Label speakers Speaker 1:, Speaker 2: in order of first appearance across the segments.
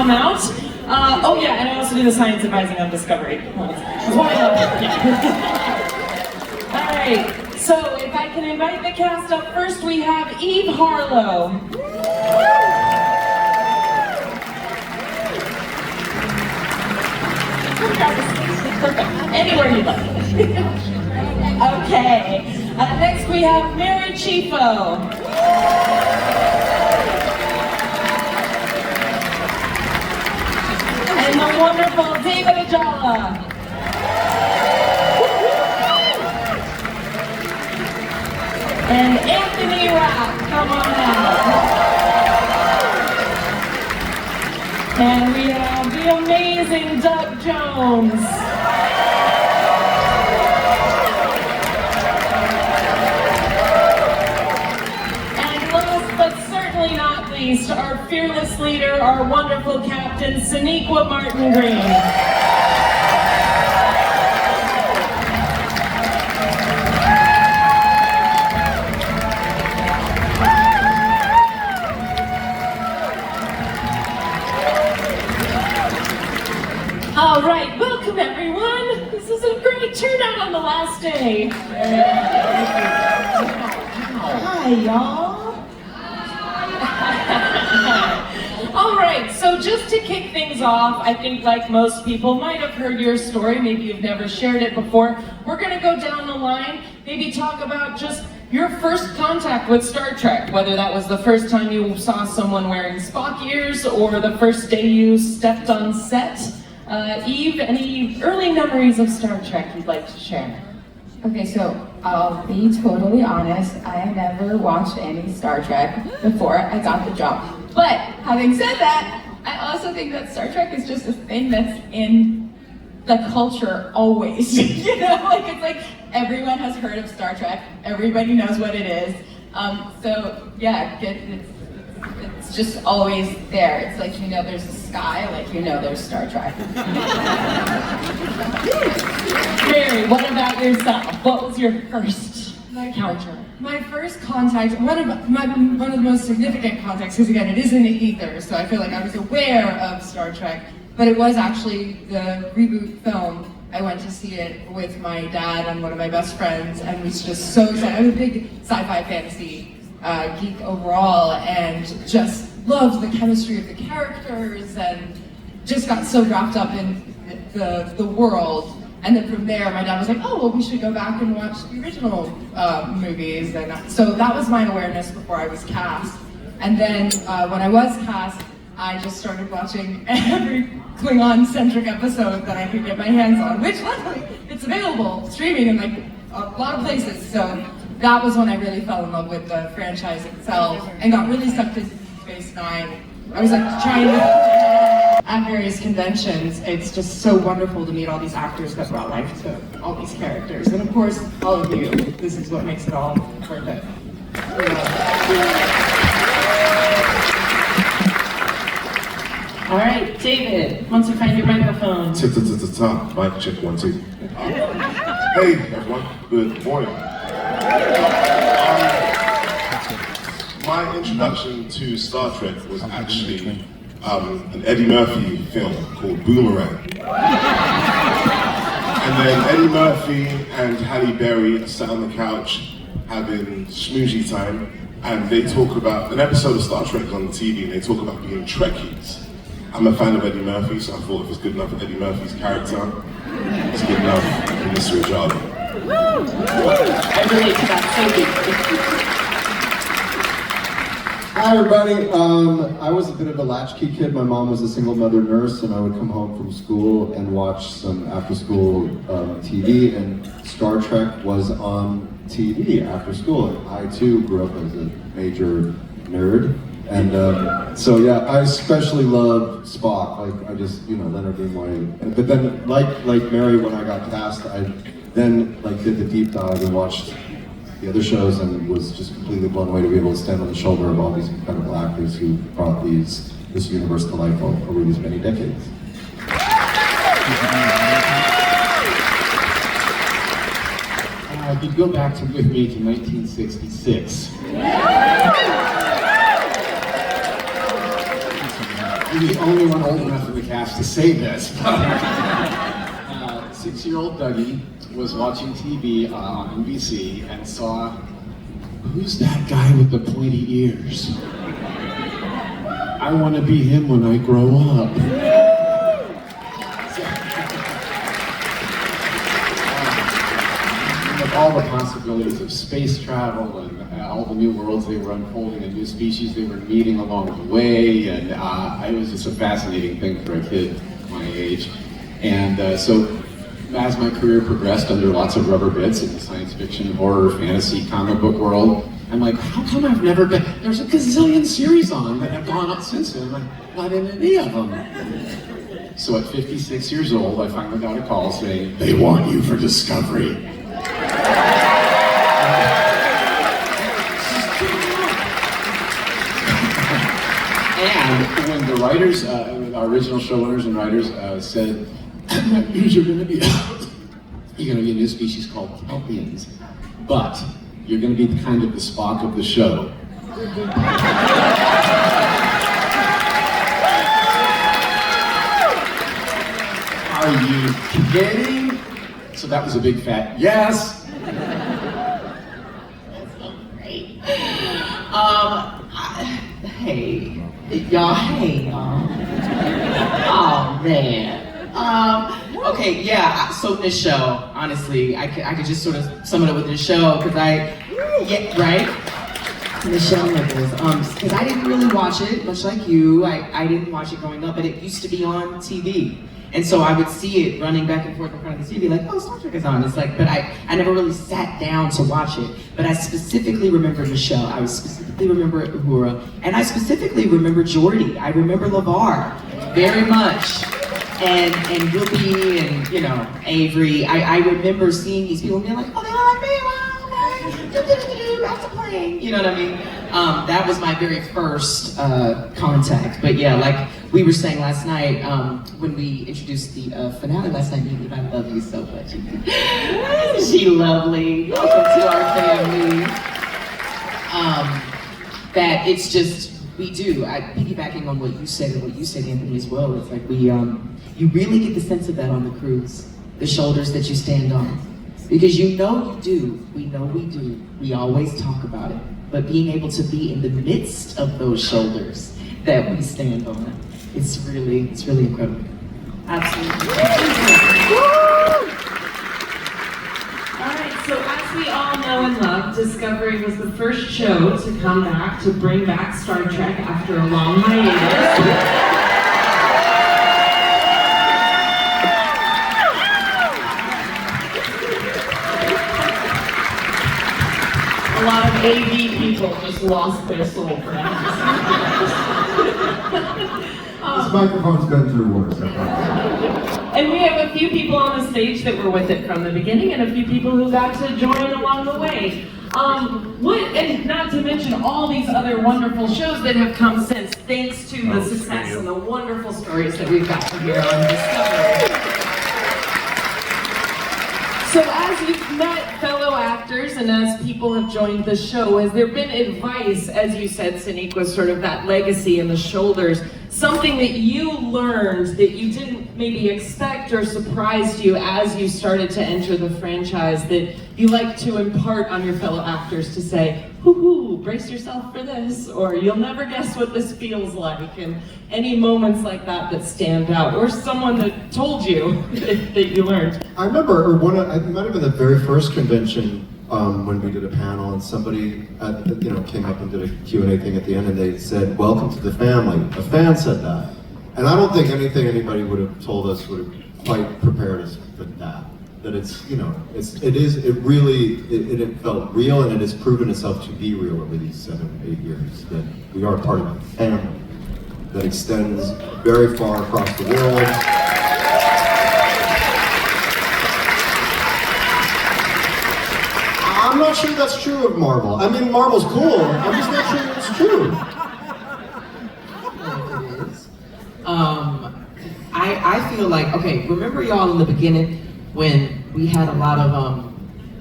Speaker 1: come out. Oh yeah, and I also do the science advising on Discovery. Alright, so if I can invite the cast up, first we have Eve Harlow. Anywhere you'd like. Okay, next we have Mary Chieffo. And the wonderful David Ajala. And Anthony Rapp, come on out. And we have the amazing Doug Jones. And last but certainly not least, our fearless leader, our wonderful captain, Sonequa Martin Green. All right, welcome everyone. This is a great turnout on the last day. Hi, y'all. All right, so just to kick things off, I think like most people might have heard your story, maybe you've never shared it before. We're gonna go down the line, maybe talk about just your first contact with Star Trek, whether that was the first time you saw someone wearing Spock ears or the first day you stepped on set. Eve, any early memories of Star Trek you'd like to share?
Speaker 2: Okay, so I'll be totally honest, I have never watched any Star Trek before I got the job. But having said that, I also think that Star Trek is just a thing that's in the culture always. You know, like it's like everyone has heard of Star Trek, everybody knows what it is. So yeah, it's just always there. It's like, you know, there's a sky, like, you know, there's Star Trek.
Speaker 1: Mary, what about yourself? What was your first encounter?
Speaker 3: My first contact, one of the most significant contacts, because again, it is in the ether, so I feel like I was aware of Star Trek, but it was actually the reboot film. I went to see it with my dad and one of my best friends, and was just so excited. I'm a big sci-fi fantasy geek overall, and just loved the chemistry of the characters, and just got so wrapped up in the world. And then from there, my dad was like, oh, well, we should go back and watch the original movies. And so that was my awareness before I was cast. And then when I was cast, I just started watching every Klingon-centric episode that I could get my hands on, which luckily, it's available streaming in like a lot of places. So that was when I really fell in love with the franchise itself and got really sucked into Space Nine. I was like trying to, at various conventions, it's just so wonderful to meet all these actors that brought life to all these characters. And of course, all of you. This is what makes it all worth it.
Speaker 1: All right, David, once you find your microphone.
Speaker 4: Ta-ta-ta-ta-ta, mic check 1 2. Hey everyone, good morning. My introduction to Star Trek was actually an Eddie Murphy film called Boomerang. And then Eddie Murphy and Halle Berry sat on the couch having schmoozy time, and they talk about an episode of Star Trek on TV, and they talk about being Trekkies. I'm a fan of Eddie Murphy, so I thought if it's good enough for Eddie Murphy's character, it's good enough for Mr. Ajala.
Speaker 1: I relate to that so
Speaker 5: Hi everybody, I was a bit of a latchkey kid. My mom was a single mother nurse, and I would come home from school and watch some after school TV, and Star Trek was on TV after school. And I too grew up as a major nerd. And so yeah, I especially loved Spock. Like I just, you know, Leonard Nimoy. But then, like Mary, when I got cast, I then like did the deep dive and watched the other shows, and was just completely blown away to be able to stand on the shoulder of all these incredible actors who brought this universe to life over these many decades.
Speaker 6: If you go back with me to 1966. I'm the only one old enough in the cast to say this. 6-year-old Dougie was watching TV on NBC and saw, who's that guy with the pointy ears? I want to be him when I grow up. With all the possibilities of space travel and all the new worlds they were unfolding and new species they were meeting along the way, and it was just a fascinating thing for a kid my age. And so as my career progressed under lots of rubber bits in the science fiction, horror, fantasy, comic book world, I'm like, how come I've never been, there's a gazillion series on that have gone up since then, I'm not in any of them. So at 56 years old, I finally got a call saying, they want you for Discovery. And when the writers, our original showrunners and writers said, you're gonna be a new species called Kelpians, but you're gonna be kind of the Spock of the show. Are you kidding? So that was a big fat yes.
Speaker 7: Great. Hey, y'all. Oh man. Okay, yeah. So this show, honestly, I could just sort of sum it up with this show because right. The show niggas. Because I didn't really watch it, much like you. I didn't watch it growing up, but it used to be on TV. And so I would see it running back and forth in front of the TV, like, oh, Star Trek is on. It's like, but I never really sat down to watch it. But I specifically remember Michelle. I specifically remember Uhura. And I specifically remember Geordi. I remember LeVar very much. And Whoopi and, Avery. I remember seeing these people and being like, oh, they look like me, wow, okay. Back to playing. You know what I mean? That was my very first contact. But yeah, like we were saying last night, when we introduced the finale last night, Mimi, I love you so much. She lovely. Welcome to our family. That it's just, we do. Piggybacking on what you said and what you said, Anthony, as well. It's like you really get the sense of that on the cruise, the shoulders that you stand on. Because you do, we know we do, we always talk about it. But being able to be in the midst of those shoulders that we stand on, it's really incredible. Absolutely.
Speaker 1: All right, so as we all know and love, Discovery was the first show to come back, to bring back Star Trek after a long hiatus. A lot of AV people just lost their soul for that.
Speaker 5: This microphone's been through worse.
Speaker 1: And we have a few people on the stage that were with it from the beginning, and a few people who got to join along the way. And not to mention all these other wonderful shows that have come since, thanks to the success and the wonderful stories that we've got to hear on Discovery. So as you've met fellow actors and as people have joined the show, has there been advice, as you said, Sonequa, sort of that legacy and the shoulders, something that you learned that you didn't maybe expect or surprised you as you started to enter the franchise that you like to impart on your fellow actors to say, hoo-hoo, brace yourself for this, or you'll never guess what this feels like, and any moments like that that stand out, or someone that told you that you learned?
Speaker 5: I remember, it might have been the very first convention when we did a panel, and somebody came up and did a Q&A thing at the end, and they said, "Welcome to the family." A fan said that, and I don't think anything anybody would have told us would have quite prepared us for that. That it felt real, and it has proven itself to be real over these 7-8 years. That we are part of a family that extends very far across the world. I'm not sure that's true of Marvel. I mean, Marvel's cool. I'm just not sure it's true.
Speaker 7: It is. I feel like, okay, remember y'all in the beginning when we had a lot of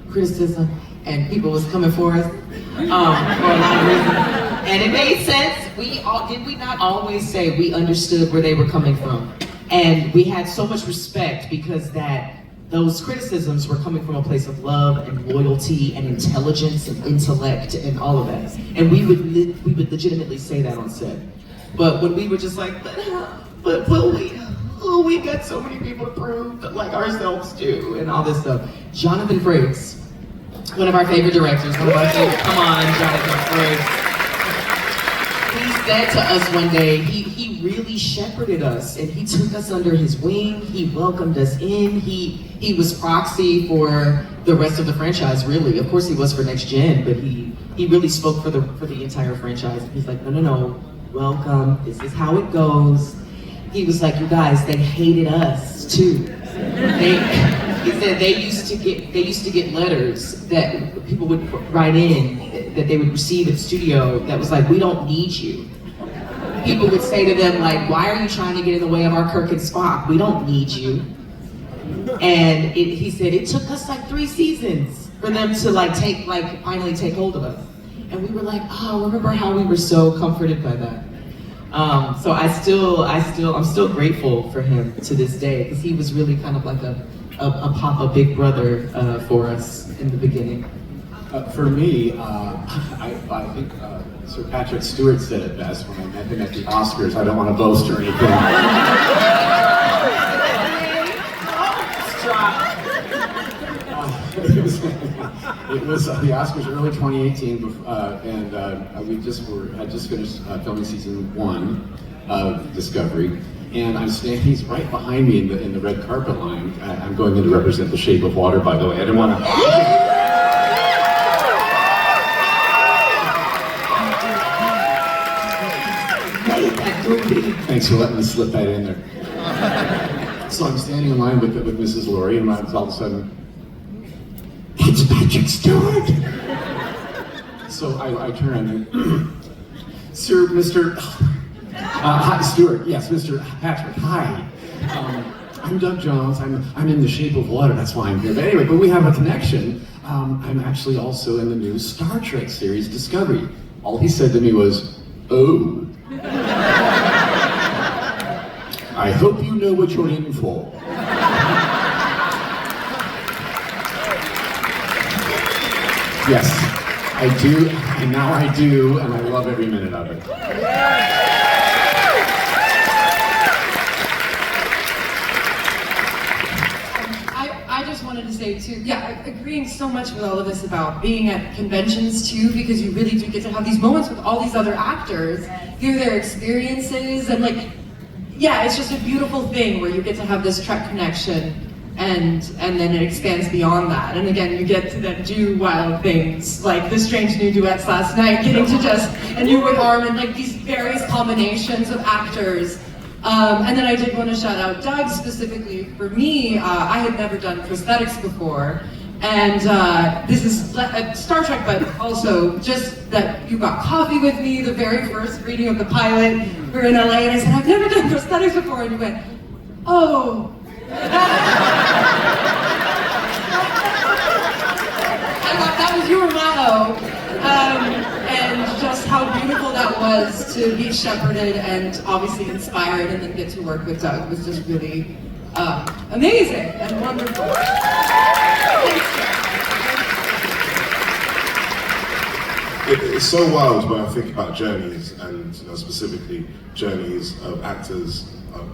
Speaker 7: criticism and people was coming for us for a lot of reasons? And it made sense. Did we not always say we understood where they were coming from? And we had so much respect because those criticisms were coming from a place of love and loyalty and intelligence and intellect and all of that. And we would legitimately say that on set. But when we were just like, but will we? Oh, we've got so many people to prove, like ourselves do, and all this stuff. Jonathan Frakes, one of our favorite directors, come on, Jonathan Frakes. He said to us one day, he really shepherded us, and he took us under his wing, he welcomed us in, he was proxy for the rest of the franchise, really. Of course he was for Next Gen, but he really spoke for the entire franchise. He's like, no, welcome, this is how it goes. He was like, you guys, they hated us too. He said they used to get letters that people would write in that they would receive at studio that was like, we don't need you. People would say to them like, why are you trying to get in the way of our Kirk and Spock? We don't need you. And he said it took us like 3 seasons for them to finally take hold of us. And we were like, oh, remember how we were so comforted by that. So I'm still grateful for him to this day because he was really kind of like a papa big brother for us in the beginning.
Speaker 6: For me, I think Sir Patrick Stewart said it best when I met him at the Oscars. I don't want to boast or anything. It was the Oscars early 2018, and we had just finished filming season 1 of Discovery, and I'm standing. He's right behind me in the red carpet line. I'm going in to represent The Shape of Water, by the way. I didn't want to. Thanks for letting me slip that in there. So I'm standing in line with Mrs. Laurie, and all of a sudden, it's Patrick Stewart! So I turn and Sir, Mr. Hi, Stewart. Yes, Mr. Patrick. Hi. I'm Doug Jones. I'm in The Shape of Water. That's why I'm here. But anyway, we have a connection. I'm actually also in the new Star Trek series, Discovery. All he said to me was, oh. I hope you know what you're in for. Yes, I do, and now I do, and I love every minute of it.
Speaker 3: I just wanted to say too, agreeing so much with all of this about being at conventions too, because you really do get to have these moments with all these other actors, hear their experiences, and it's just a beautiful thing where you get to have this Trek connection. And then it expands beyond that. And again, you get to then do wild things, like the strange new duets last night, getting to and you with Armin, these various combinations of actors. And then I did want to shout out Doug specifically. For me, I had never done prosthetics before. And this is Star Trek, but also just that you got coffee with me, the very first reading of the pilot. We were in LA and I said, I've never done prosthetics before. And you went, oh. That was your motto, and just how beautiful that was to be shepherded and obviously inspired, and then get to work with Doug was just really amazing and wonderful.
Speaker 4: It's so wild when I think about journeys, and specifically journeys of actors,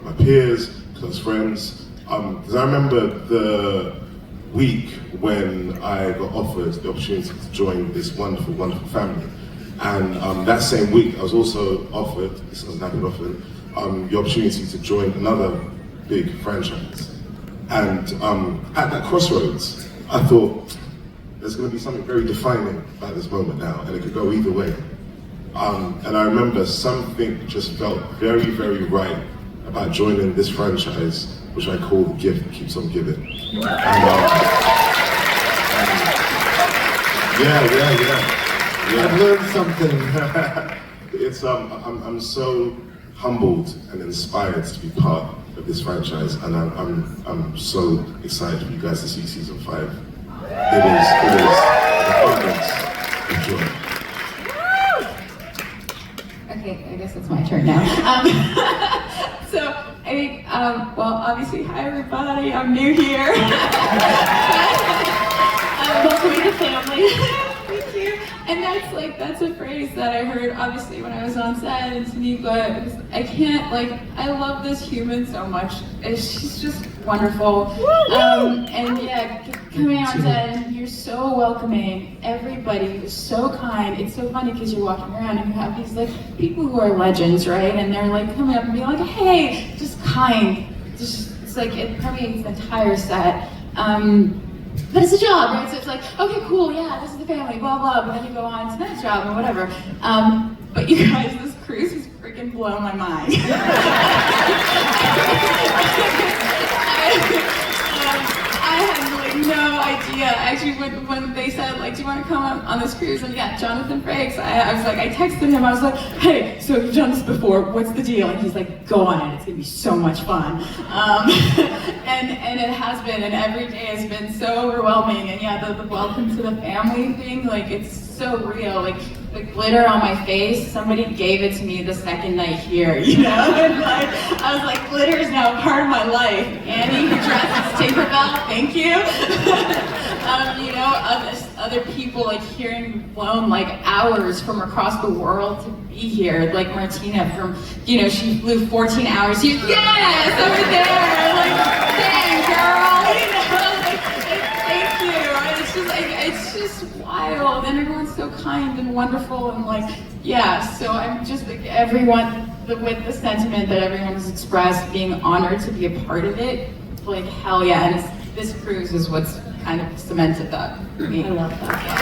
Speaker 4: my peers, close friends. Because I remember the week when I got offered the opportunity to join this wonderful, wonderful family. And that same week, I was also offered, this hasn't happened often, the opportunity to join another big franchise. And at that crossroads, I thought, there's going to be something very defining about this moment now, and it could go either way. And I remember something just felt very, very right about joining this franchise, which I call the gift that keeps on giving. And,
Speaker 5: I've learned something.
Speaker 4: It's I'm so humbled and inspired to be part of this franchise, and I'm so excited for you guys to see season 5. It is an abundance of joy.
Speaker 2: So I think, well, obviously, hi everybody, I'm new here.
Speaker 1: Welcome to the family.
Speaker 2: Thank you. And that's a phrase that I heard obviously when I was on set in Sonequa. I love this human so much. She's just wonderful. And yeah, coming on set, and you're so welcoming. Everybody is so kind. It's so funny because you're walking around and you have these like people who are legends, right? And they're like coming up and being like, hey, just kind. It's like it permeates the entire set. But it's a job, right? So it's like, okay, cool, yeah, this is the family, blah, blah, but then you go on to the next job and whatever. But you guys, this cruise has freaking blown my mind. I had like no idea. Actually, when they said, like, do you want to come on this cruise? And yeah, Jonathan Frakes, I was like, I texted him, I was like, hey, so you've done this before, what's the deal? And he's like, go on it, it's gonna be so much fun. And it has been, and every day has been so overwhelming. And yeah, the welcome to the family thing, like, it's so real. Like, the glitter on my face, somebody gave it to me the second night here, you know? And like, I was like, glitter is now a part of my life. Annie, who dresses Tinkerbell, thank you. You know, other people like hearing flown like hours from across the world to be here. Like Martina from, you know, she flew 14 hours. Yes, over there. Like, dang, girl, you know, like, thank you. And it's just like, it's just wild, and everyone's so kind and wonderful, and like, yeah. So I'm just like everyone with the sentiment that everyone has expressed, being honored to be a part of it. Like, hell yeah, and this cruise is what's kind of cemented that for me.
Speaker 1: I love that.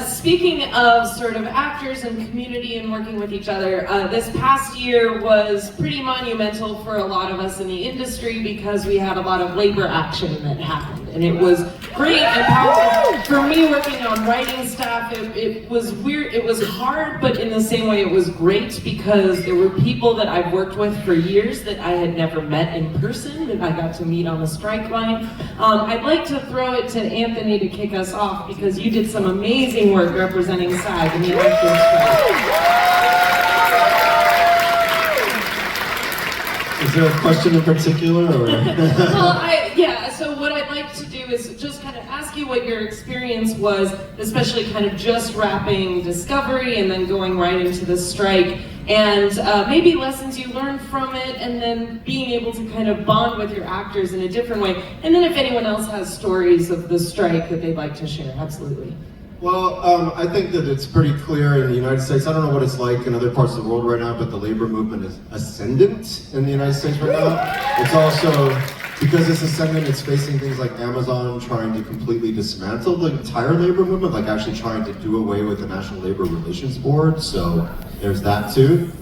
Speaker 1: Speaking of sort of actors and community and working with each other, this past year was pretty monumental for a lot of us in the industry because we had a lot of labor action that happened, and it was great and powerful. For me, working on writing staff, it was weird, it was hard, but in the same way it was great because there were people that I've worked with for years that I had never met in person, that I got to meet on the strike line. I'd like to throw it to Anthony to kick us off because you did some amazing work representing SAG in the actors strike.
Speaker 5: Is there a question in particular, or?
Speaker 1: Yeah, so what I'd like to do is just kind of ask you what your experience was, especially kind of just wrapping Discovery and then going right into the strike, and maybe lessons you learned from it, and then being able to kind of bond with your actors in a different way. And then if anyone else has stories of the strike that they'd like to share, absolutely.
Speaker 5: Well, I think that it's pretty clear in the United States. I don't know what it's like in other parts of the world right now, but the labor movement is ascendant in the United States right now. It's also, because it's ascendant, it's facing things like Amazon trying to completely dismantle the entire labor movement, like actually trying to do away with the National Labor Relations Board. So there's that too.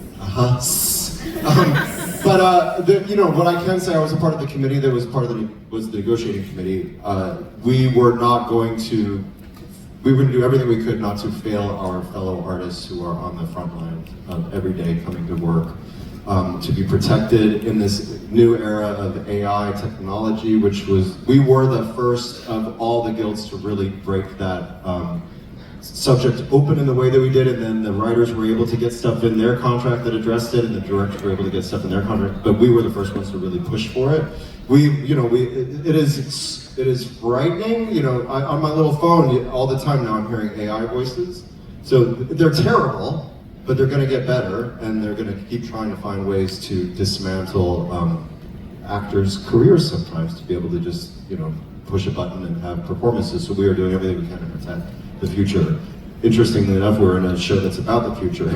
Speaker 5: But you know, what I can say, I was a part of the committee that was part of the negotiating committee. We were going to do everything we could not to fail our fellow artists who are on the front line of every day coming to work, to be protected in this new era of AI technology, we were the first of all the guilds to really break that subject open in the way that we did, and then the writers were able to get stuff in their contract that addressed it, and the directors were able to get stuff in their contract, but we were the first ones to really push for it. It is frightening, you know, on my little phone, all the time now I'm hearing AI voices. So they're terrible, but they're gonna get better, and they're gonna keep trying to find ways to dismantle actors' careers sometimes, to be able to just, you know, push a button and have performances. So we are doing everything we can to protect the future. Interestingly enough, we're in a show that's about the future.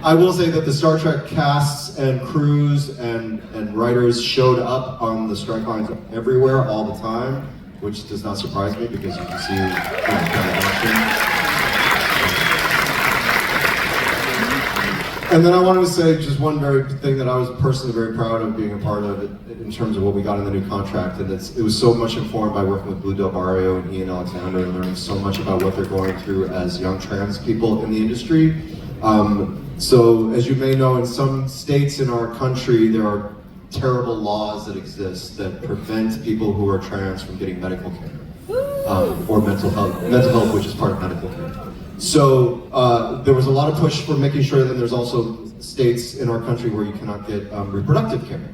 Speaker 5: I will say that the Star Trek casts and crews and writers showed up on the strike lines everywhere all the time, which does not surprise me because you can see kind of action. And then I wanted to say just one very thing that I was personally very proud of being a part of it, in terms of what we got in the new contract, and it was so much informed by working with Blue Del Barrio and Ian Alexander and learning so much about what they're going through as young trans people in the industry. So as you may know, in some states in our country, there are terrible laws that exist that prevent people who are trans from getting medical care. or mental health, which is part of medical care. So there was a lot of push for making sure that there's also states in our country where you cannot get reproductive care.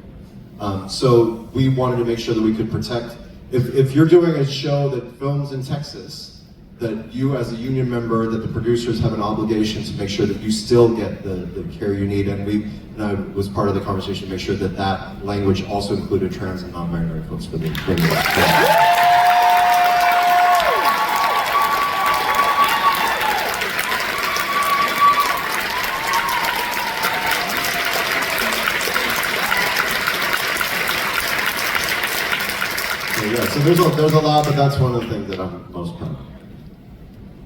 Speaker 5: So we wanted to make sure that we could protect, if you're doing a show that films in Texas, that you as a union member, that the producers have an obligation to make sure that you still get the care you need. And I was part of the conversation to make sure that that language also included trans and non-binary folks for the So there's a lot, but that's one of the things that I'm most proud of.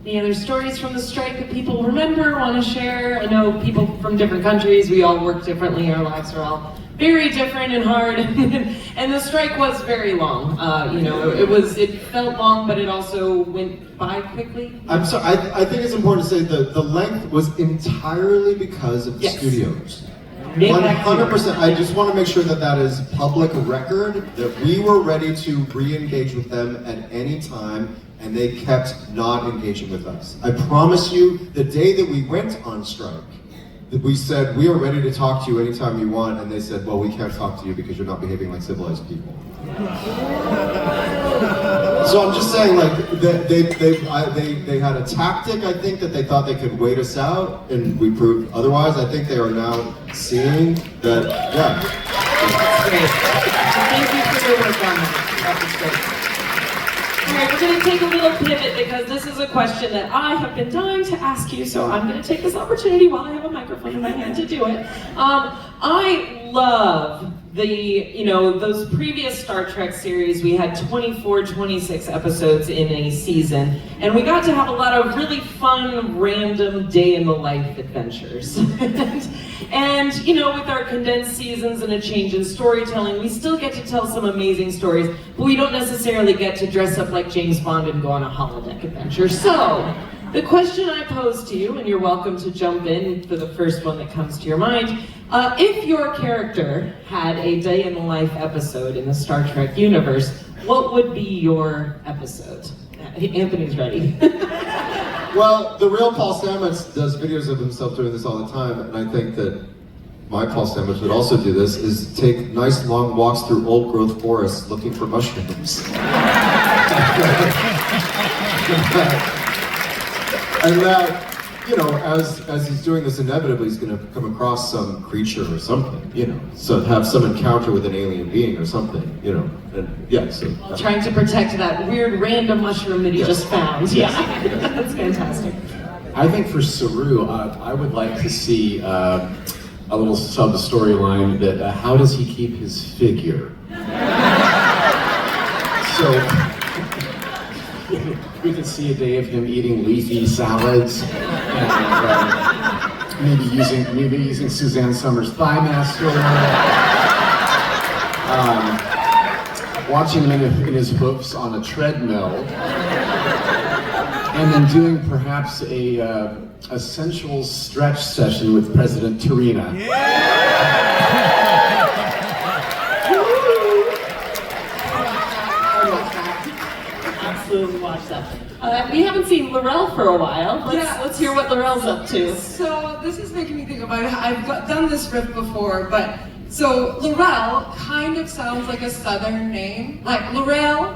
Speaker 1: Any other stories from the strike that people remember, want to share? I know people from different countries, we all work differently, our lives are all very different and hard, and the strike was very long. It felt long, but it also went by quickly.
Speaker 5: I'm sorry, I think it's important to say that the length was entirely because of the studios. 100%. I just want to make sure that that is public record, that we were ready to re-engage with them at any time, and they kept not engaging with us. I promise you, the day that we went on strike, that we said, we are ready to talk to you anytime you want, and they said, well, we can't talk to you because you're not behaving like civilized people. So I'm just saying, like, they had a tactic, I think, that they thought they could wait us out, and we proved otherwise. I think they are now seeing that, yeah.
Speaker 1: Great. Thank you for your work on that. That was great. All right, we're going to take a little pivot because this is a question that I have been dying to ask you, so I'm going to take this opportunity while I have a microphone in my hand to do it. I love those previous Star Trek series. We had 24, 26 episodes in a season, and we got to have a lot of really fun, random day-in-the-life adventures. And with our condensed seasons and a change in storytelling, we still get to tell some amazing stories, but we don't necessarily get to dress up like James Bond and go on a holodeck adventure. So, the question I pose to you, and you're welcome to jump in for the first one that comes to your mind, if your character had a day-in-the-life episode in the Star Trek universe, what would be your episode? Anthony's ready.
Speaker 5: Well, the real Paul Stamets does videos of himself doing this all the time, and I think that my Paul Stamets would also do this, is take nice long walks through old-growth forests looking for mushrooms. And that, as he's doing this, inevitably he's going to come across some creature or something, so have some encounter with an alien being or something, and yeah, so.
Speaker 1: Trying to protect that weird random mushroom that he just found. Yeah, that's fantastic.
Speaker 6: I think for Saru, I would like to see a little sub-storyline that how does he keep his figure? So, we could see a day of him eating leafy salads, and maybe using Suzanne Summers' Thigh Master, watching him in his hoofs on a treadmill, and then doing perhaps a sensual stretch session with President Tarina.
Speaker 1: Absolutely watch that. We haven't seen Laurel for a while. Let's hear what Laurel's up to.
Speaker 3: So this is making me think about it. I've done this riff before, but so Laurel kind of sounds like a southern name, like Laurel.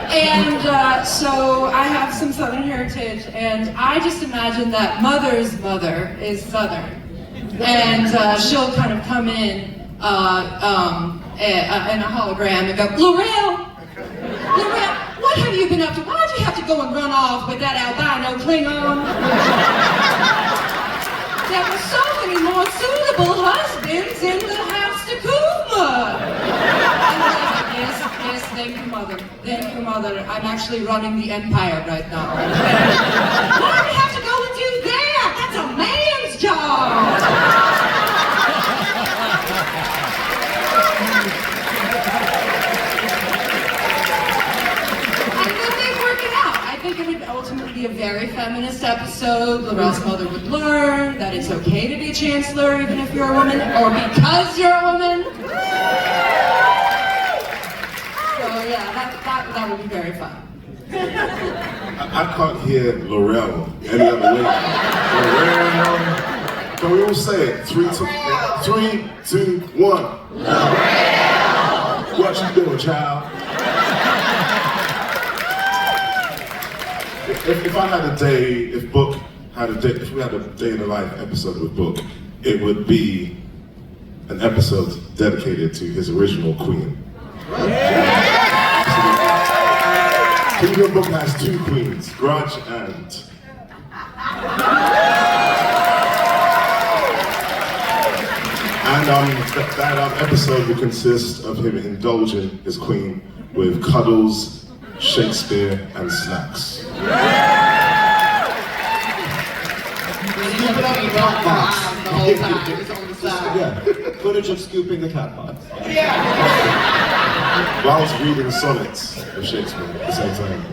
Speaker 3: And so I have some southern heritage, and I just imagine that Mother's mother is southern, and she'll kind of come in a hologram and go, Laurel, what have you been up to? Why'd you have to go and run off with that albino Klingon? There were so many more suitable husbands in the house to Kuma. Yes, thank you, Mother. Thank you, Mother. I'm actually running the Empire right now. Why do you have to go and do that? That's a man's job. I think it would ultimately be a very feminist episode. Laurel's mother would learn that it's okay to be a chancellor even if you're a woman, or because you're a woman. So yeah, that would be very fun.
Speaker 4: I can't hear Laurel any other way. Laurel. Can we all say it? 3, 2, 1. Laurel. What you doing, child? If I had a day, if Book had a day, if we had a day in the life episode with Book, it would be an episode dedicated to his original queen. Kingdom Book has 2 queens, Grudge and... And that episode will consist of him indulging his queen with cuddles, Shakespeare, and snacks.
Speaker 5: Scoop it up in the cat box. Yeah, footage of scooping the cat box.
Speaker 4: Whilst reading sonnets of Shakespeare at the same time.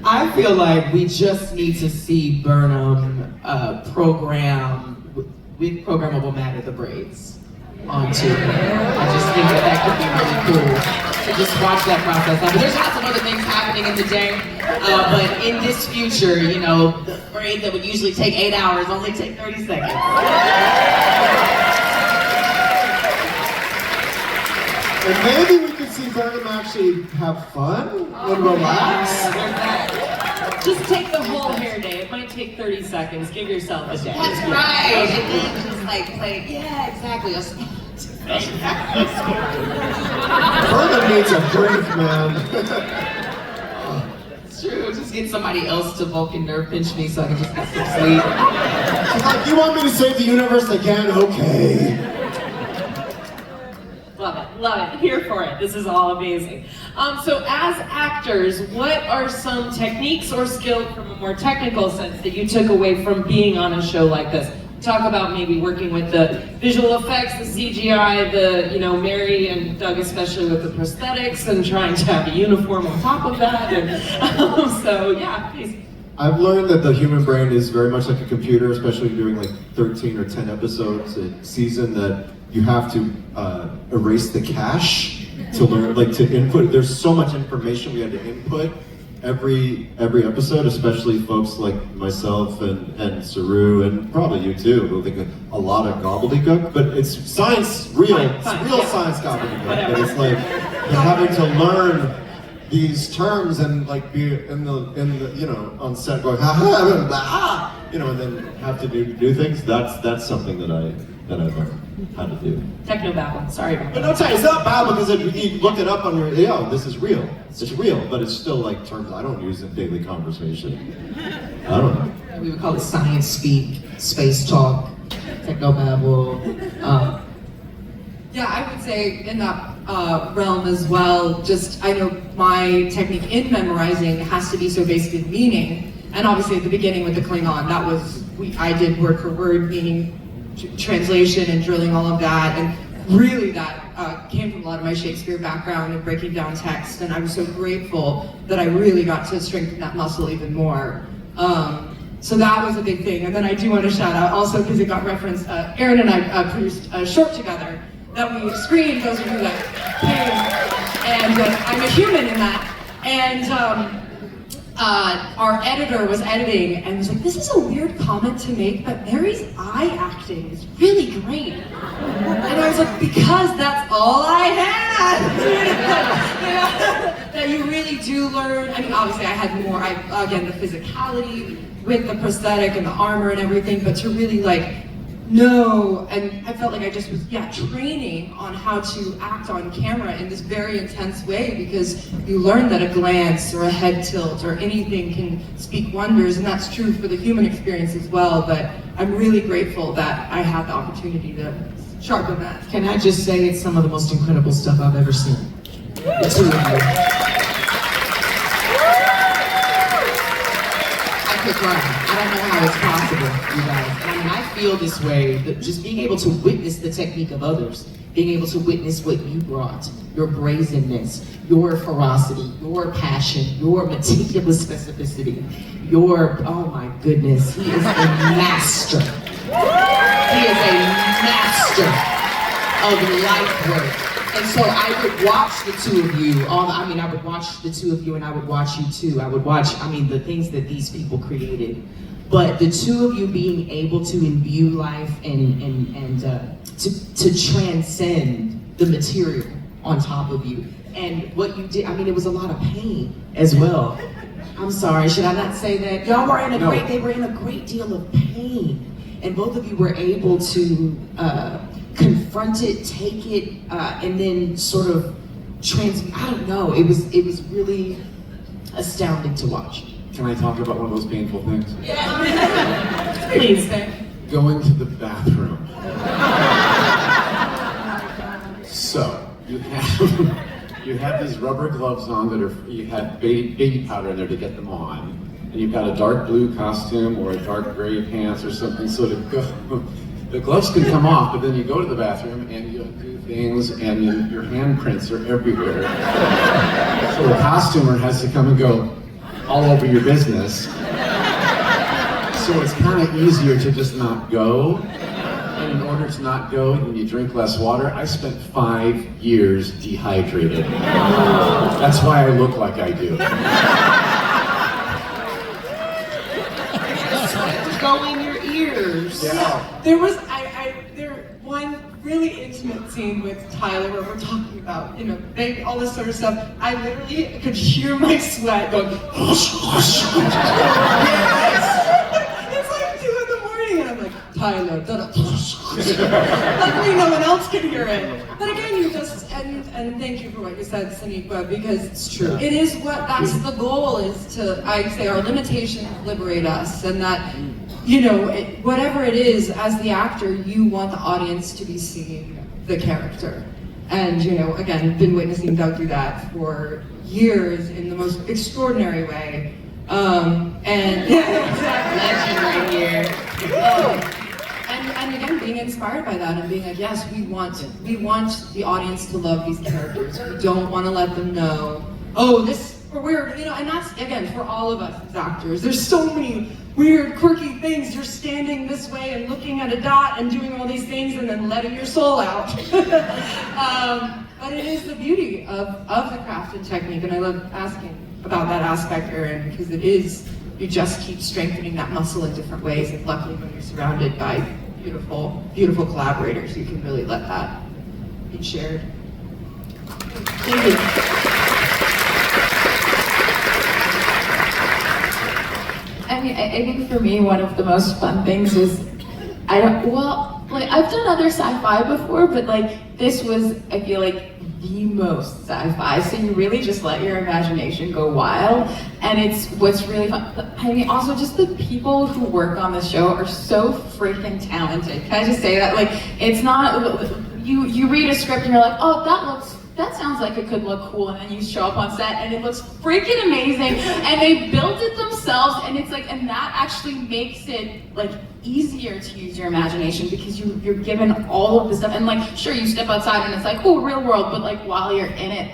Speaker 7: I feel like we just need to see Burnham program with programmable matter the braids onto. I just think that could be really cool to just watch that process happen. There's lots of other things happening in the day, but in this future, you know, the braid that would usually take 8 hours only take 30 seconds.
Speaker 5: And maybe we could see Burnham actually have fun and relax.
Speaker 1: Just take the whole hair day. It might take 30 seconds. Give yourself a day.
Speaker 7: That's right. And then just like play, yeah, exactly.
Speaker 5: Burnham needs a break, man.
Speaker 7: It's true. Just get somebody else to Vulcan nerve pinch me so I can just get some sleep.
Speaker 5: She's like, you want me to save the universe again? Okay.
Speaker 1: Love it, here for it. This is all amazing. So as actors, what are some techniques or skills from a more technical sense that you took away from being on a show like this? Talk about maybe working with the visual effects, the CGI, Mary and Doug especially with the prosthetics and trying to have a uniform on top of that. And so yeah, please.
Speaker 5: I've learned that the human brain is very much like a computer, especially doing like 13 or 10 episodes a season, that you have to erase the cache to learn, like to input. There's so much information we had to input every episode, especially folks like myself and Saru and probably you too, who think a lot of gobbledygook, but it's science, real science gobbledygook. But it's like you're having to learn these terms and like be in the on set going ha ha, and then have to do things. That's something that I learned how to do.
Speaker 1: Technobabble, sorry about
Speaker 5: But
Speaker 1: that.
Speaker 5: no, it's not bad because you look it up on your, this is real. It's real, but it's still like terms I don't use in daily conversation. I don't know.
Speaker 7: We would call it science speak, space talk, technobabble.
Speaker 3: Yeah, I would say in that realm as well, just I know my technique in memorizing has to be so based in meaning. And obviously at the beginning with the Klingon, I did word for word meaning translation and drilling all of that. And really that came from a lot of my Shakespeare background and breaking down text. And I was so grateful that I really got to strengthen that muscle even more. So that was a big thing. And then I do want to shout out also because it got referenced, Aaron and I produced a short together that we screened, those of you that came, and I'm a human in that. And our editor was editing and was like, this is a weird comment to make, but Mary's eye acting is really great. And I was like, because that's all I had. That you really do learn. I mean, obviously I had more, again, the physicality with the prosthetic and the armor and everything, but to really know, and I felt like I just was, training on how to act on camera in this very intense way, because you learn that a glance or a head tilt or anything can speak wonders, and that's true for the human experience as well, but I'm really grateful that I had the opportunity to sharpen that.
Speaker 7: Can I just say it's some of the most incredible stuff I've ever seen. The two of you. I could run. I don't know how it's possible, you guys. I mean, I feel this way, that just being able to witness the technique of others, being able to witness what you brought, your brazenness, your ferocity, your passion, your meticulous specificity, oh my goodness, he is a master. He is a master of life work. And so I would watch the two of you, I would watch the two of you and I would watch you too. I would watch, the things that these people created. But the two of you being able to imbue life and to transcend the material on top of you. And what you did, it was a lot of pain as well. I'm sorry, should I not say that? Y'all were they were in a great deal of pain. And both of you were able to confront it, take it, and then sort of I don't know, it was really astounding to watch.
Speaker 6: Can I talk about one of those painful things?
Speaker 7: Yeah. Please.
Speaker 6: Going to the bathroom. So, you have these rubber gloves on you had baby powder in there to get them on. And you've got a dark blue costume or a dark gray pants or something, so the gloves can come off, but then you go to the bathroom and you do things and your handprints are everywhere. So the costumer has to come and go all over your business. So it's kind of easier to just not go. And in order to not go, when you drink less water, I spent 5 years dehydrated. That's why I look like I do.
Speaker 7: Go in your ears.
Speaker 6: Yeah.
Speaker 3: There was one really intimate scene with Tyler where we're talking about, baby, all this sort of stuff. I literally could hear my sweat going, whoosh, whoosh. Yes! It's like 2 in the morning and I'm like, Tyler, luckily no one else can hear it. But again, and thank you for what you said, Sonequa, because it's true. It is that's the goal is to, I say, our limitations liberate us, and that, whatever it is, as the actor, you want the audience to be seeing the character. And, again, been witnessing Doug do that for years in the most extraordinary way. And
Speaker 7: Legend right here.
Speaker 3: And again, being inspired by that and being like, yes, we want the audience to love these characters. We don't want to let them know, oh, this, or weird, and that's, again, for all of us as actors. There's so many weird, quirky things. You're standing this way and looking at a dot and doing all these things and then letting your soul out. But it is the beauty of the craft and technique, and I love asking about that aspect, Erin, because it is, you just keep strengthening that muscle in different ways, and luckily when you're surrounded by beautiful, beautiful collaborators, you can really let that be shared. Thank you.
Speaker 2: I think for me, one of the most fun things is, I've done other sci-fi before, but this was, I feel like, the most sci-fi, so you really just let your imagination go wild, and it's what's really fun. Also just the people who work on the show are so freaking talented. Can I just say that? It's not, you read a script and you're like, oh, that sounds like it could look cool, and then you show up on set and it looks freaking amazing, and they built it themselves, and it's and that actually makes it easier to use your imagination, because you're given all of the stuff, and sure, you step outside and it's oh, real world, but while you're in it,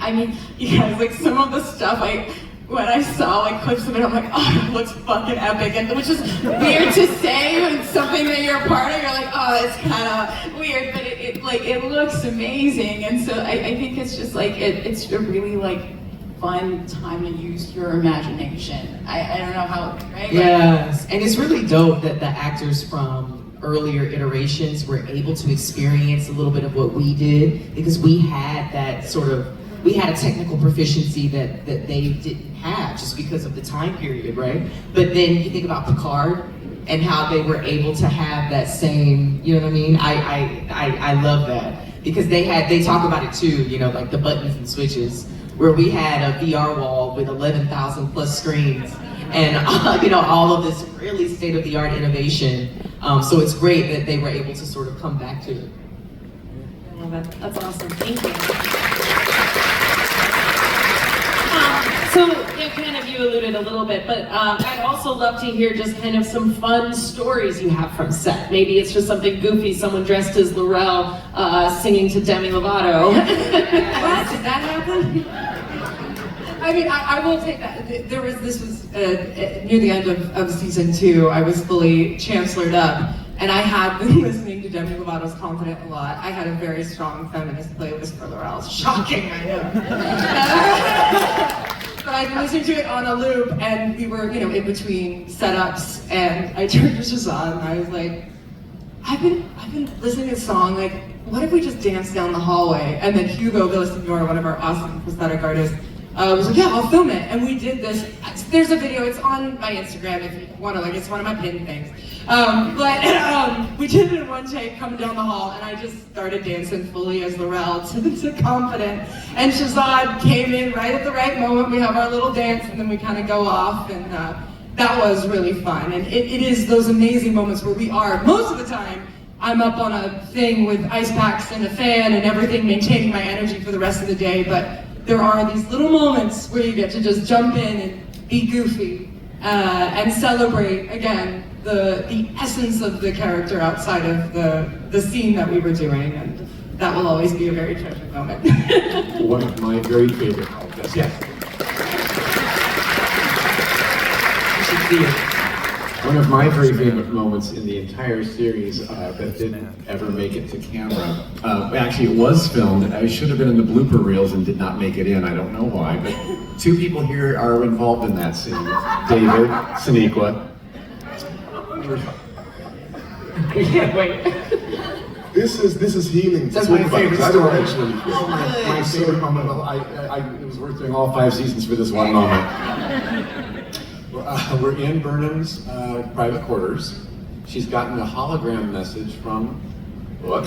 Speaker 2: some of the stuff when I saw clips of it, I'm like, oh, it looks fucking epic, and which is weird to say when something that you're a part of, you're like, oh, it's kind of weird, but it looks amazing, and so I think it's just it's a really fun time to use your imagination. I don't know how, right?
Speaker 7: Yes, and it's really dope that the actors from earlier iterations were able to experience a little bit of what we did, because we had that we had a technical proficiency that they didn't have just because of the time period, right? But then you think about Picard and how they were able to have that same, you know what I mean? I love that, because they talk about it too, the buttons and switches, where we had a VR wall with 11,000 plus screens and all of this really state-of-the-art innovation. So it's great that they were able to come back to it.
Speaker 2: I love it. That's awesome. Thank you.
Speaker 1: So, you alluded a little bit, but I'd also love to hear just some fun stories you have from set. Maybe it's just something goofy, someone dressed as Laurel singing to Demi Lovato.
Speaker 3: What? Did that happen? I will take that. This was near the end of season 2. I was fully chancellored up, And I had been listening to Demi Lovato's Confident a lot. I had a very strong feminist playlist for Laurel. Shocking, I know. But I'd been listening to it on a loop, and we were, in between setups, and I turned to Shazad and I was like, I've been listening to this song, like, what if we just dance down the hallway? And then Hugo Villasenor, one of our awesome prosthetic artists, was like, yeah, I'll film it. And we did this. There's a video, it's on my Instagram if you want to, like, it's one of my pinned things. We did it in one take coming down the hall, and I just started dancing fully as Laurel to Confident. And Shazad came in right at the right moment. We have our little dance, and then we kind of go off, and that was really fun. And it is those amazing moments where we are, most of the time, I'm up on a thing with ice packs and a fan and everything, maintaining my energy for the rest of the day, but there are these little moments where you get to just jump in and be goofy and celebrate, again, the essence of the character outside of the scene that we were doing, and that will always be a very treasured moment.
Speaker 6: One of my very favorite. Yes.
Speaker 7: You should see it.
Speaker 6: One of my very favorite moments in the entire series that didn't ever make it to camera. Actually, it was filmed. I should have been in the blooper reels and did not make it in. I don't know why, but two people here are involved in that scene. David, Sonequa.
Speaker 7: Wait.
Speaker 4: This is healing.
Speaker 6: That's my favorite story. My favorite moment. It was worth doing all 5 seasons for this one moment. We're in Burnham's private quarters. She's gotten a hologram message from Book,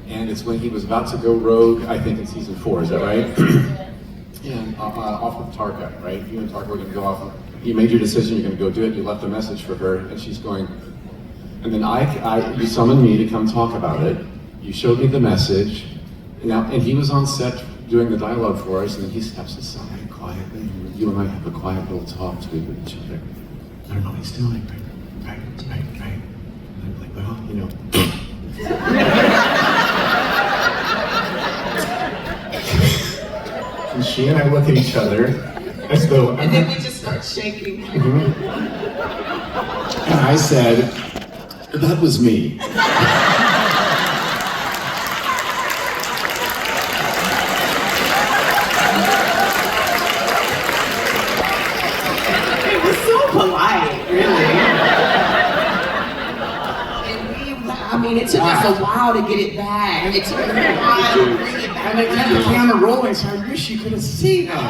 Speaker 6: and it's when he was about to go rogue, I think in season 4, is that right? Yeah, off of Tarka, right? You and Tarka were gonna go off. You made your decision, you're gonna go do it, you left a message for her, and she's going, and then you summoned me to come talk about it. You showed me the message, and he was on set doing the dialogue for us, and then he steps aside quietly, and you and I have a quiet little talk to with each other. I don't know what he's doing, right. And I'm like, well, And she and I look at each other as though...
Speaker 7: And then we just start shaking.
Speaker 6: Mm-hmm. And I said, that was me.
Speaker 7: It was so polite, really. It took us a while to get it back. It took us a while to bring it back.
Speaker 6: And they kept the camera rolling, so I wish you could have seen that.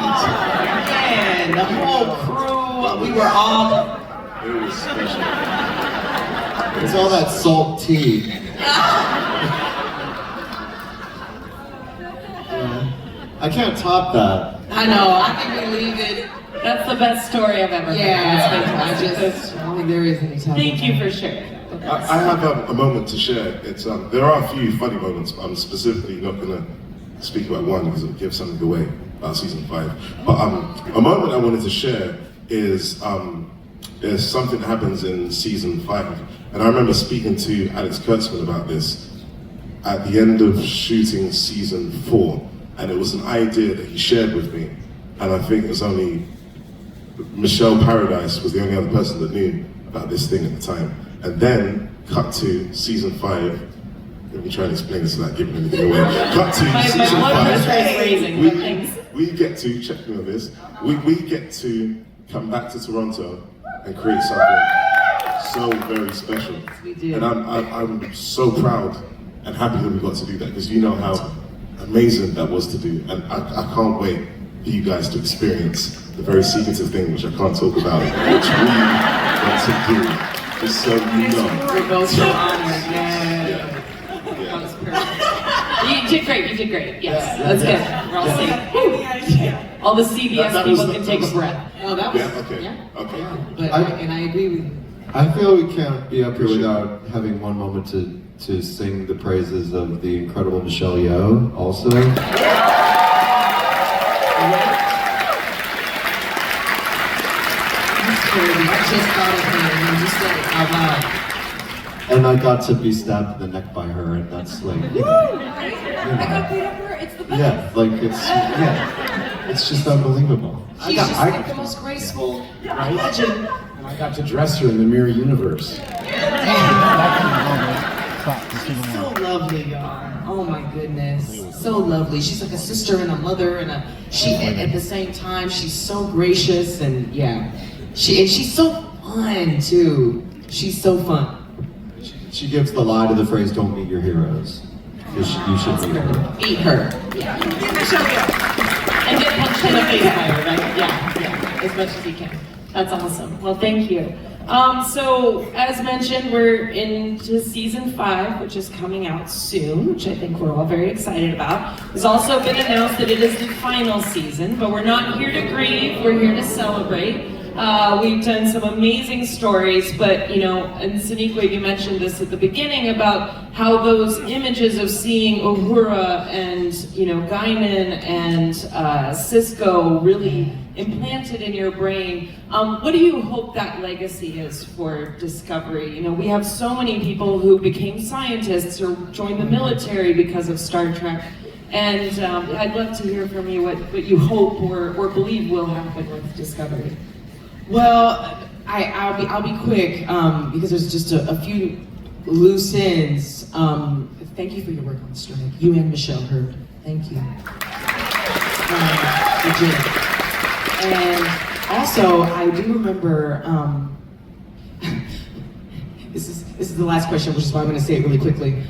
Speaker 7: Man, the whole crew, we were all...
Speaker 4: It was special.
Speaker 5: It's all that salt tea. I can't top that.
Speaker 7: I know, I think we leave it.
Speaker 1: That's the best story I've ever heard.
Speaker 7: Yeah,
Speaker 1: It's
Speaker 7: I don't think there is any time.
Speaker 1: Thank you for sharing.
Speaker 4: I have a moment to share. It's there are a few funny moments, but I'm specifically not going to speak about one because it'll give something away about season 5. But a moment I wanted to share is something that happens in season 5, and I remember speaking to Alex Kurtzman about this at the end of shooting season 4, and it was an idea that he shared with me, and I think it was only Michelle Paradise was the only other person that knew about this thing at the time. And then, cut to season 5. Let me try and explain this without giving anything away. Cut to season 5. We get to, check me on this, we get to come back to Toronto and create something so very special.
Speaker 7: We did.
Speaker 4: And I'm so proud and happy that we got to do that, because you know how amazing that was to do. And I can't wait for you guys to experience the very secretive thing, which I can't talk about, which we got to do. Just so you know.
Speaker 7: We're both so honored,
Speaker 4: Yeah.
Speaker 7: That was perfect.
Speaker 1: You did great. Yes, that's good. We're all safe. All the CBS people can take a breath.
Speaker 7: Oh, that was,
Speaker 4: okay.
Speaker 7: But I agree with you.
Speaker 5: I feel we can't be up here without having one moment to sing the praises of the incredible Michelle Yeoh also.
Speaker 7: I just thought of her and you said it out loud.
Speaker 5: And I got to be stabbed in the neck by her, and that's like,
Speaker 3: I got beat up her, it's the best.
Speaker 5: it's just unbelievable.
Speaker 7: She's just like the most graceful legend.
Speaker 6: And I got to dress her in the mirror universe.
Speaker 7: She's so lovely, y'all. Oh my goodness, so lovely. She's like a sister and a mother and at the same time, she's so gracious and yeah. She's so fun too. She's so fun.
Speaker 5: She gives the lie to the phrase, don't meet your heroes. You should meet her.
Speaker 7: Eat her. Yeah.
Speaker 1: And get punched in the face by her, right? Yeah, as much as you can. That's awesome. Well, thank you. So, as mentioned, we're into season 5, which is coming out soon, which I think we're all very excited about. It's also been announced that it is the final season, but we're not here to grieve, we're here to celebrate. We've done some amazing stories, but and Sonequa, you mentioned this at the beginning about how those images of seeing Uhura and Guinan and Cisco really implanted in your brain. What do you hope that legacy is for Discovery? We have so many people who became scientists or joined the military because of Star Trek. And I'd love to hear from you what you hope or believe will happen with Discovery.
Speaker 7: Well, I'll be quick because there's just a few loose ends. Thank you for your work on the strike. You and Michelle Hurd. Thank you. Legit. And also, I do remember. This is the last question, which is why I'm going to say it really quickly.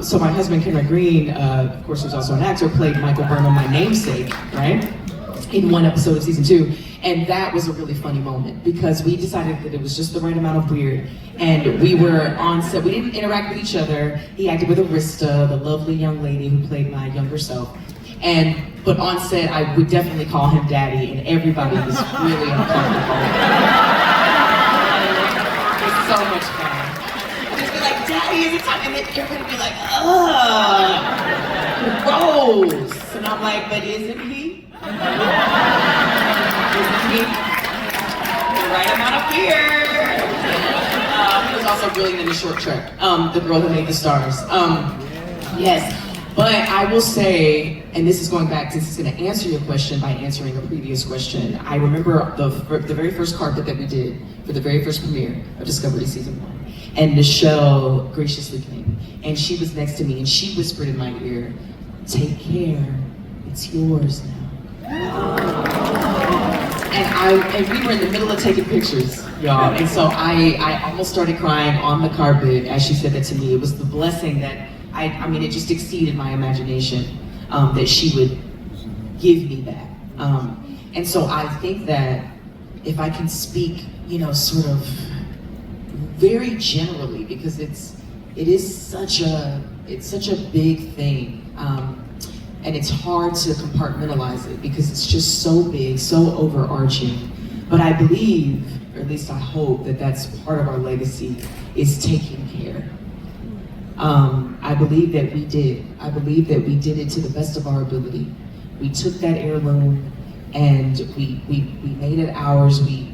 Speaker 7: So my husband, Kenneth Green, of course, who's also an actor, played Michael Burnham, my namesake, right? In one episode of season 2. And that was a really funny moment because we decided that it was just the right amount of weird. And we were on set, we didn't interact with each other. He acted with Arista, the lovely young lady who played my younger self. But on set, I would definitely call him daddy, and everybody was really uncomfortable. It was so much fun. I'd just be like, daddy, is it time? And then everybody would be like, gross. And I'm like, but isn't he? Isn't he? The right amount of fear. He was also brilliant in the short track. The girl who made the stars. Yes. But I will say, and this is going back, this is going to answer your question by answering a previous question. I remember the very first carpet that we did for the very first premiere of Discovery Season 1. And Michelle graciously came, and she was next to me, and she whispered in my ear, "Take care, it's yours now." And we were in the middle of taking pictures, y'all. And so I almost started crying on the carpet as she said that to me. It was the blessing that I mean, it just exceeded my imagination that she would give me that. And so I think that if I can speak, sort of very generally, because it is such a big thing, and it's hard to compartmentalize it because it's just so big, so overarching. But I believe, or at least I hope, that that's part of our legacy is taking care. I believe that we did. I believe that we did it to the best of our ability. We took that heirloom and we made it ours. We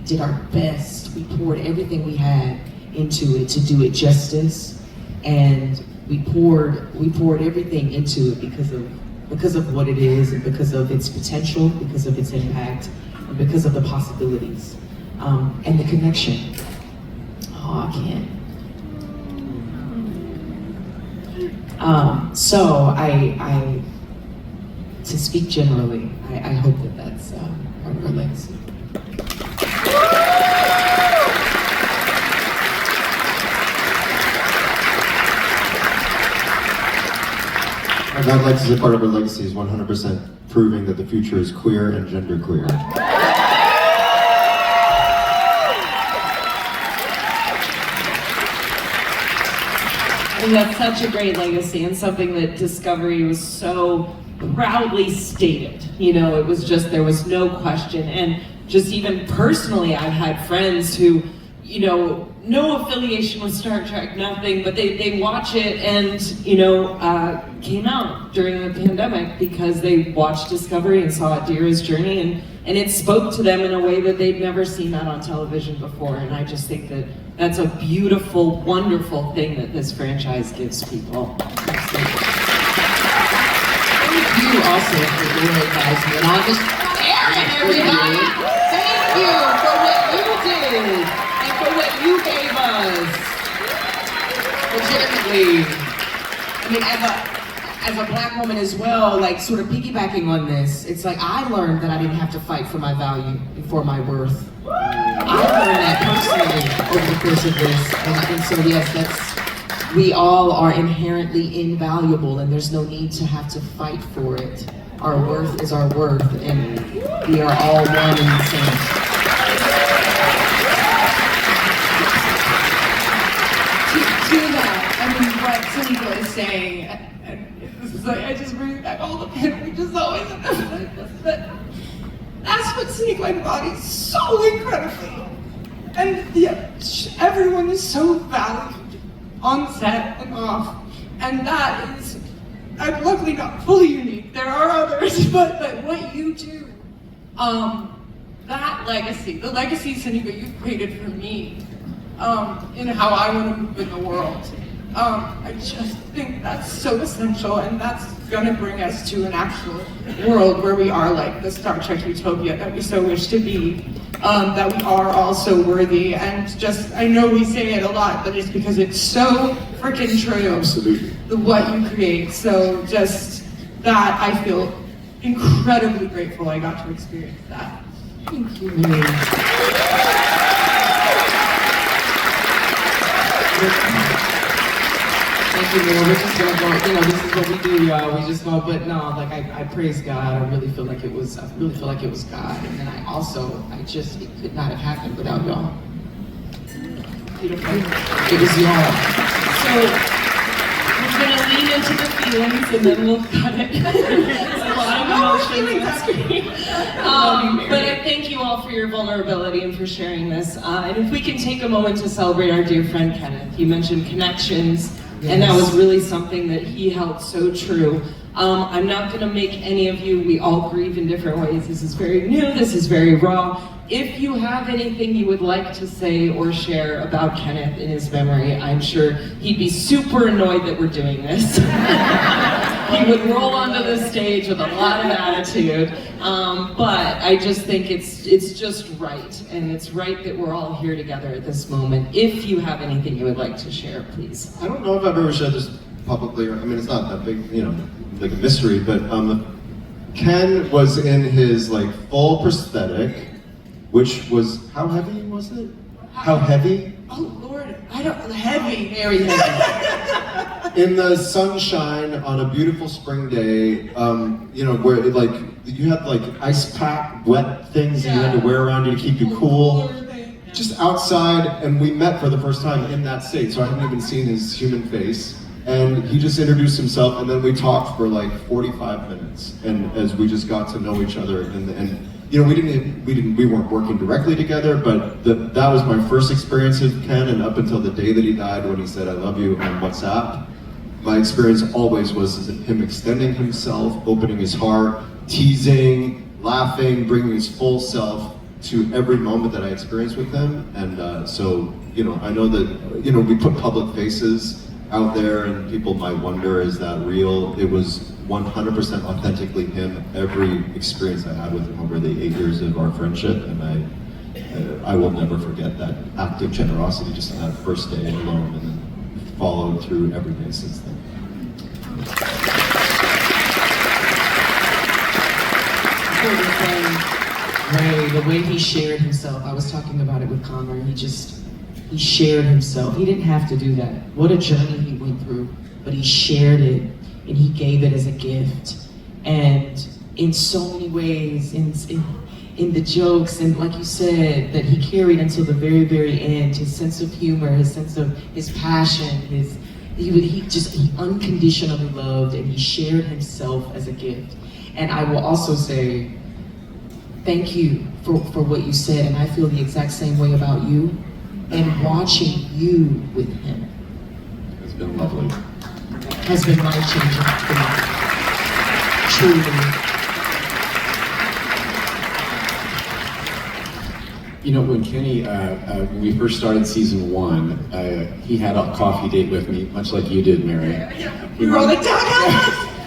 Speaker 7: did our best. We poured everything we had into it to do it justice, and we poured everything into it because of what it is, and because of its potential, because of its impact, and because of the possibilities and the connection. Oh, I can't. So I to speak generally, I hope that that's part of our legacy.
Speaker 5: And that legacy, part of our legacy, is 100% proving that the future is queer and genderqueer.
Speaker 1: And that's such a great legacy and something that Discovery was so proudly stated. It was just, there was no question. And just even personally, I've had friends who, no affiliation with Star Trek, nothing, but they watch it and, came out during the pandemic because they watched Discovery and saw Adira's journey, and it spoke to them in a way that they'd never seen that on television before. And I just think that that's a beautiful, wonderful thing that this franchise gives people.
Speaker 7: Thank you also for your advisement on this airing, everybody. Thank you for what you did and for what you gave us. legitimately, I mean, as a black woman as well, like sort of piggybacking on this, it's like I learned that I didn't have to fight for my value and for my worth. I learned that personally over the course of this, and so yes, we all are inherently invaluable, and there's no need to have to fight for it. Our worth is our worth, and we are all one and the same.
Speaker 3: To that, I mean, what Sonequa is saying, and this is like, I just bring back all the pain we just always but that's what Sonequa embodies so incredibly. And yet, everyone is so valued on set and off, and that is, I'm luckily not fully unique. There are others, but what you do, that legacy, the legacy, Sonequa, you've created for me, in how I want to move in the world. I just think that's so essential, and that's gonna bring us to an actual world where we are like the Star Trek utopia that we so wish to be, that we are all so worthy, and just, I know we say it a lot, but it's because it's so freaking true.
Speaker 4: Absolutely.
Speaker 3: What you create, so just that, I feel incredibly grateful I got to experience that.
Speaker 7: Thank you, Mary. Thank you, Mary. We're just gonna go, this is what we do, y'all. We just go, but no, like I praise God. I really feel like it was God. And then it could not have happened without y'all. It was y'all.
Speaker 1: So we're gonna lean into the feelings and then we'll cut it. There's a lot of emotions on screen. But I thank you all for your vulnerability and for sharing this. And if we can take a moment to celebrate our dear friend Kenneth. You mentioned connections, and that was really something that he held so true. I'm not gonna make any of you, we all grieve in different ways. This is very new, this is very raw. If you have anything you would like to say or share about Kenneth in his memory, I'm sure he'd be super annoyed that we're doing this. He would roll onto the stage with a lot of attitude, but I just think it's just right, and it's right that we're all here together at this moment. If you have anything you would like to share, please.
Speaker 5: I don't know if I've ever shared this publicly, I mean, it's not that big, like a mystery, but Ken was in his like full prosthetic, which was, how heavy was it? How heavy?
Speaker 3: Oh Lord, heavy, very heavy.
Speaker 5: In the sunshine on a beautiful spring day, where you had like ice pack, wet things that you had to wear around you to keep you cool. Just outside, and we met for the first time in that state, so I hadn't even seen his human face. And he just introduced himself, and then we talked for like 45 minutes, and as we just got to know each other, and we weren't working directly together, but that was my first experience with Ken, and up until the day that he died, when he said "I love you" on WhatsApp, my experience always was him extending himself, opening his heart, teasing, laughing, bringing his full self to every moment that I experienced with him. And so I know that we put public faces out there, and people might wonder, is that real? It was 100% authentically him, every experience I had with him over the 8 years of our friendship, and I will never forget that act of generosity just on that first day alone, and then followed through every day since then.
Speaker 7: Ray, the way he shared himself, I was talking about it with Connor, he shared himself. He didn't have to do that. What a journey he went through, but he shared it, and he gave it as a gift. And in so many ways, in the jokes, and like you said, that he carried until the very, very end, his sense of humor, his sense of his passion, he unconditionally loved, and he shared himself as a gift. And I will also say, thank you for what you said, and I feel the exact same way about you. And watching you with him
Speaker 5: It's been lovely.
Speaker 7: has been life-changing for me. Truly.
Speaker 6: When Kenny, when we first started season 1, he had a coffee date with me, much like you did, Mary.
Speaker 3: We were all like,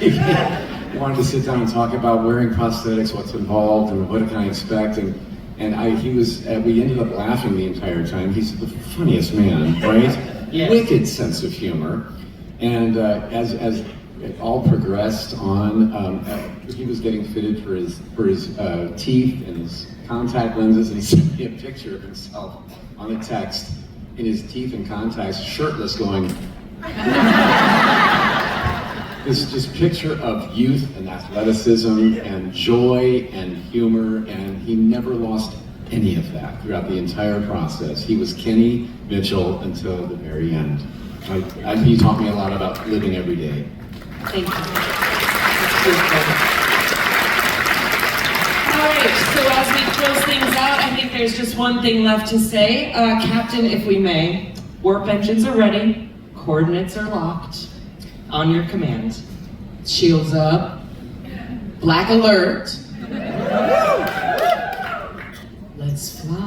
Speaker 6: He wanted to sit down and talk about wearing prosthetics, what's involved, and what can I expect, we ended up laughing the entire time. He's the funniest man, right?
Speaker 1: Yes.
Speaker 6: wicked sense of humor. And as it all progressed on, he was getting fitted for his teeth and his contact lenses, and he sent me a picture of himself on a text in his teeth and contacts, shirtless, going. This just picture of youth and athleticism and joy and humor, and he never lost any of that throughout the entire process. He was Kenny Mitchell until the very end. He taught me a lot about living every day.
Speaker 1: Thank you. All right, so as we close things out, I think there's just one thing left to say. Captain, if we may, warp engines are ready, coordinates are locked. On your command. Shields up. Black alert. Let's fly.